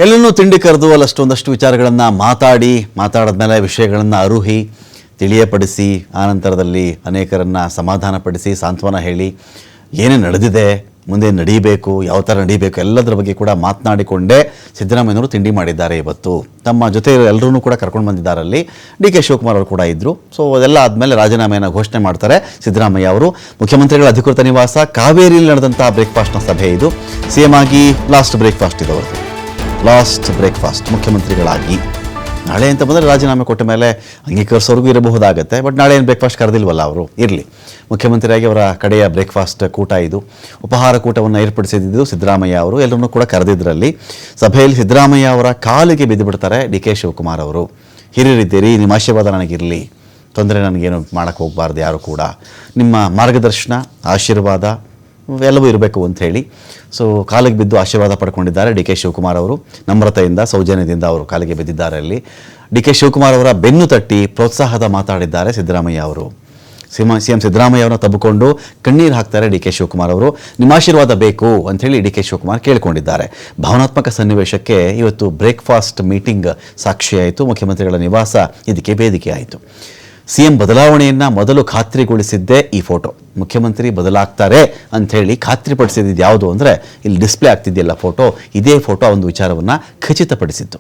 ಎಲ್ಲನೂ ತಿಂಡಿ ಕರೆದು ಅಲ್ಲಷ್ಟೊಂದಷ್ಟು ವಿಚಾರಗಳನ್ನು ಮಾತಾಡಿದ್ಮೇಲೆ ವಿಷಯಗಳನ್ನು ಅರುಹಿ ತಿಳಿಯಪಡಿಸಿ ಆನಂತರದಲ್ಲಿ ಅನೇಕರನ್ನು ಸಮಾಧಾನಪಡಿಸಿ ಸಾಂತ್ವನ ಹೇಳಿ ಏನೇ ನಡೆದಿದೆ, ಮುಂದೆ ನಡೀಬೇಕು, ಯಾವ ಥರ ನಡೀಬೇಕು ಎಲ್ಲದರ ಬಗ್ಗೆ ಕೂಡ ಮಾತನಾಡಿಕೊಂಡೇ ಸಿದ್ದರಾಮಯ್ಯನವರು ತಿಂಡಿ ಮಾಡಿದ್ದಾರೆ. ಇವತ್ತು ತಮ್ಮ ಜೊತೆ ಎಲ್ಲರೂ ಕೂಡ ಕರ್ಕೊಂಡು ಬಂದಿದ್ದಾರಲ್ಲಿ ಡಿ ಕೆ ಶಿವಕುಮಾರ್ ಅವರು ಕೂಡ ಇದ್ದರು. ಸೊ ಅದೆಲ್ಲ ಆದಮೇಲೆ ರಾಜೀನಾಮೆಯನ್ನು ಘೋಷಣೆ ಮಾಡ್ತಾರೆ ಸಿದ್ದರಾಮಯ್ಯ ಅವರು. ಮುಖ್ಯಮಂತ್ರಿಗಳ ಅಧಿಕೃತ ನಿವಾಸ ಕಾವೇರಿಯಲ್ಲಿ ನಡೆದಂಥ ಬ್ರೇಕ್ಫಾಸ್ಟ್ನ ಸಭೆ ಇದು. ಸಿ ಎಂ ಆಗಿ ಲಾಸ್ಟ್ ಬ್ರೇಕ್ಫಾಸ್ಟ್ ಇದು ಅವರದು, ಲಾಸ್ಟ್ ಬ್ರೇಕ್ಫಾಸ್ಟ್ ಮುಖ್ಯಮಂತ್ರಿಗಳಾಗಿ. ನಾಳೆ ಅಂತ ಬಂದರೆ ರಾಜೀನಾಮೆ ಕೊಟ್ಟ ಮೇಲೆ ಅಂಗೀಕರಿಸೋರ್ಗೂ ಇರಬಹುದಾಗತ್ತೆ. ಬಟ್ ನಾಳೆ ಏನು ಬ್ರೇಕ್ಫಾಸ್ಟ್ ಕರೆದಿಲ್ವಲ್ಲ ಅವರು, ಇರಲಿ. ಮುಖ್ಯಮಂತ್ರಿಯಾಗಿ ಅವರ ಕಡೆಯ ಬ್ರೇಕ್ಫಾಸ್ಟ್ ಕೂಟ ಇದು. ಉಪಹಾರ ಕೂಟವನ್ನು ಏರ್ಪಡಿಸಿದ್ದು ಸಿದ್ದರಾಮಯ್ಯ ಅವರು. ಎಲ್ಲರನ್ನೂ ಕೂಡ ಕರೆದಿದ್ದರಲ್ಲಿ ಸಭೆಯಲ್ಲಿ ಸಿದ್ದರಾಮಯ್ಯ ಅವರ ಕಾಲಿಗೆ ಬಿದ್ದು ಬಿಡ್ತಾರೆ ಡಿ ಕೆ ಶಿವಕುಮಾರ್ ಅವರು. ಹಿರಿಯರಿದ್ದೀರಿ, ನಿಮ್ಮ ಆಶೀರ್ವಾದ ನನಗಿರಲಿ, ತೊಂದರೆ ನನಗೇನು ಮಾಡೋಕ್ಕೆ ಹೋಗಬಾರ್ದು ಯಾರು ಕೂಡ, ನಿಮ್ಮ ಮಾರ್ಗದರ್ಶನ ಆಶೀರ್ವಾದ ಎಲ್ಲವೂ ಇರಬೇಕು ಅಂಥೇಳಿ ಸೊ ಕಾಲಿಗೆ ಬಿದ್ದು ಆಶೀರ್ವಾದ ಪಡ್ಕೊಂಡಿದ್ದಾರೆ ಡಿ ಕೆ ಶಿವಕುಮಾರ್ ಅವರು. ನಮ್ರತೆಯಿಂದ ಸೌಜನ್ಯದಿಂದ ಅವರು ಕಾಲಿಗೆ ಬಿದ್ದಿದ್ದಾರೆ. ಅಲ್ಲಿ ಡಿ ಕೆ ಶಿವಕುಮಾರ್ ಅವರ ಬೆನ್ನು ತಟ್ಟಿ ಪ್ರೋತ್ಸಾಹದ ಮಾತಾಡಿದ್ದಾರೆ ಸಿದ್ದರಾಮಯ್ಯ ಅವರು. ಸಿ ಎಂ ಸಿದ್ದರಾಮಯ್ಯ ಅವರನ್ನ ತಬ್ಬಿಕೊಂಡು ಕಣ್ಣೀರು ಹಾಕ್ತಾರೆ ಡಿ ಕೆ ಶಿವಕುಮಾರ್ ಅವರು. ನಿಮ್ಮ ಆಶೀರ್ವಾದ ಬೇಕು ಅಂಥೇಳಿ ಡಿ ಕೆ ಶಿವಕುಮಾರ್ ಕೇಳಿಕೊಂಡಿದ್ದಾರೆ. ಭಾವನಾತ್ಮಕ ಸನ್ನಿವೇಶಕ್ಕೆ ಇವತ್ತು ಬ್ರೇಕ್ಫಾಸ್ಟ್ ಮೀಟಿಂಗ್ ಸಾಕ್ಷಿಯಾಯಿತು. ಮುಖ್ಯಮಂತ್ರಿಗಳ ನಿವಾಸ ಇದಕ್ಕೆ ವೇದಿಕೆ ಆಯಿತು. ಸಿಎಂ ಬದಲಾವಣೆಯನ್ನು ಮೊದಲು ಖಾತ್ರಿಗೊಳಿಸಿದ್ದೇ ಈ ಫೋಟೋ. ಮುಖ್ಯಮಂತ್ರಿ ಬದಲಾಗ್ತಾರೆ ಅಂಥೇಳಿ ಖಾತ್ರಿಪಡಿಸಿದ್ದು ಯಾವುದು ಅಂದರೆ ಇಲ್ಲಿ ಡಿಸ್ಪ್ಲೇ ಆಗ್ತಿದೆಯಲ್ಲ ಫೋಟೋ, ಇದೇ ಫೋಟೋ ಒಂದು ವಿಚಾರವನ್ನು ಖಚಿತಪಡಿಸಿತ್ತು.